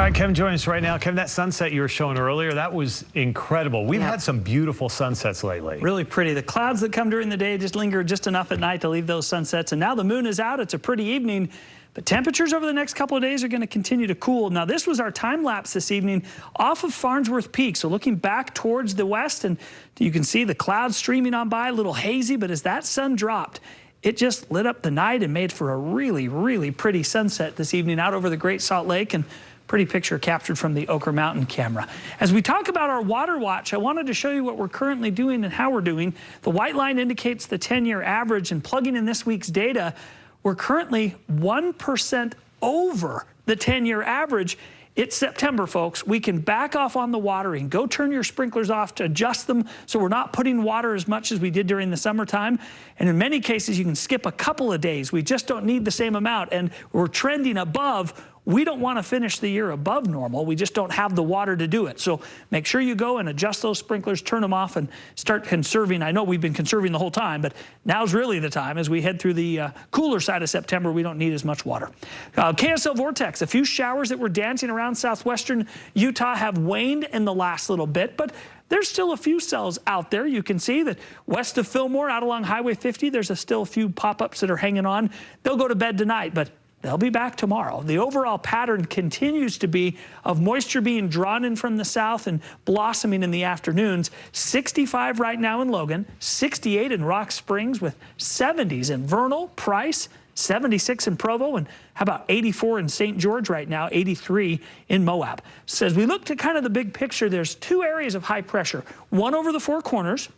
All right, Kevin joining us right now. Kevin, that sunset you were showing earlier, that was incredible. We've had some beautiful sunsets lately. Really pretty. The clouds that come during the day just linger just enough at night to leave those sunsets. And now the moon is out. It's a pretty evening. But temperatures over the next couple of days are going to continue to cool. Now, this was our time lapse this evening off of Farnsworth Peak. So looking back towards the west, and you can see the clouds streaming on by, a little hazy. But as that sun dropped, it just lit up the night and made for a really, really pretty sunset this evening out over the Great Salt Lake. And pretty picture captured from the Ochre Mountain camera. As we talk about our water watch, I wanted to show you what we're currently doing and how we're doing. The white line indicates the 10-year average, and plugging in this week's data, we're currently 1% over the 10-year average. It's September, folks. We can back off on the watering. Go turn your sprinklers off to adjust them so we're not putting water as much as we did during the summertime. And in many cases, you can skip a couple of days. We just don't need the same amount, and we're trending above. We don't want to finish the year above normal. We just don't have the water to do it. So make sure you go and adjust those sprinklers, turn them off, and start conserving. I know we've been conserving the whole time, but now's really the time. As we head through the cooler side of September, we don't need as much water. KSL Vortex, a few showers that were dancing around southwestern Utah have waned in the last little bit, but there's still a few cells out there. You can see that west of Fillmore, out along Highway 50, there's still a few pop-ups that are hanging on. They'll go to bed tonight, but they'll be back tomorrow. The overall pattern continues to be of moisture being drawn in from the south and blossoming in the afternoons. 65 right now in Logan, 68 in Rock Springs, with 70s in Vernal, Price, 76 in Provo, and how about 84 in St. George right now, 83 in Moab. So as we look to kind of the big picture, there's two areas of high pressure. One over the Four Corners,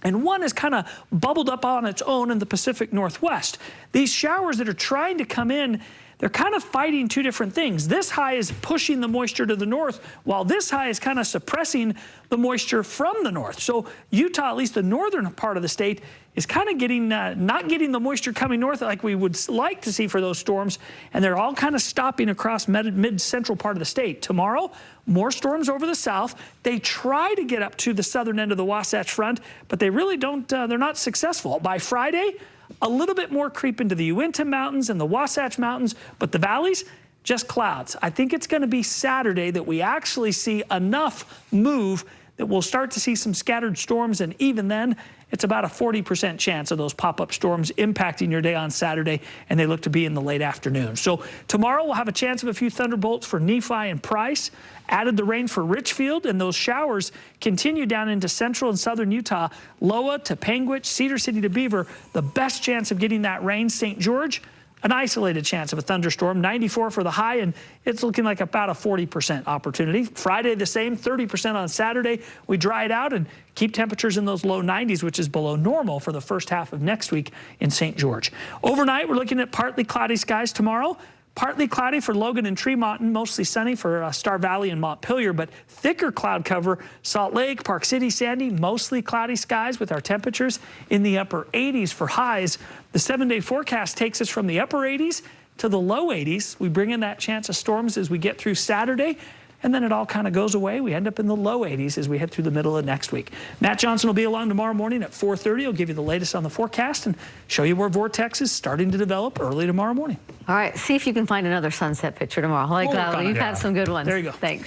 and one is kind of bubbled up on its own in the Pacific Northwest. These showers that are trying to come in, they're kind of fighting two different things. This high is pushing the moisture to the north, while this high is kind of suppressing the moisture from the north. So Utah, at least the northern part of the state, is kind of getting not getting the moisture coming north like we would like to see for those storms, and they're all kind of stopping across mid-central part of the state. Tomorrow, more storms over the south. They try to get up to the southern end of the Wasatch Front, but they really don't, they're not successful. By Friday, a little bit more creep into the Uinta Mountains and the Wasatch Mountains, but the valleys, just clouds. I think it's going to be Saturday that we actually see enough move that we'll start to see some scattered storms, and even then, it's about a 40% chance of those pop-up storms impacting your day on Saturday, and they look to be in the late afternoon. So tomorrow we'll have a chance of a few thunderbolts for Nephi and Price. Added the rain for Richfield, and those showers continue down into central and southern Utah. Loa to Panguitch, Cedar City to Beaver, the best chance of getting that rain. St. George, an isolated chance of a thunderstorm, 94 for the high, and it's looking like about a 40% opportunity. Friday the same, 30% on Saturday. We dry it out and keep temperatures in those low 90s, which is below normal for the first half of next week in St. George. Overnight, we're looking at partly cloudy skies tomorrow. Partly cloudy for Logan and Tremont, and mostly sunny for Star Valley and Montpelier, but thicker cloud cover. Salt Lake, Park City, Sandy, mostly cloudy skies with our temperatures in the upper 80s for highs. The 7-day forecast takes us from the upper 80s to the low 80s. We bring in that chance of storms as we get through Saturday, and then it all kind of goes away. We end up in the low 80s as we head through the middle of next week. Matt Johnson will be along tomorrow morning at 4:30. He'll give you the latest on the forecast and show you where vortex is starting to develop early tomorrow morning. All right, see if you can find another sunset picture tomorrow. Like, you've had some good ones. There you go. Thanks.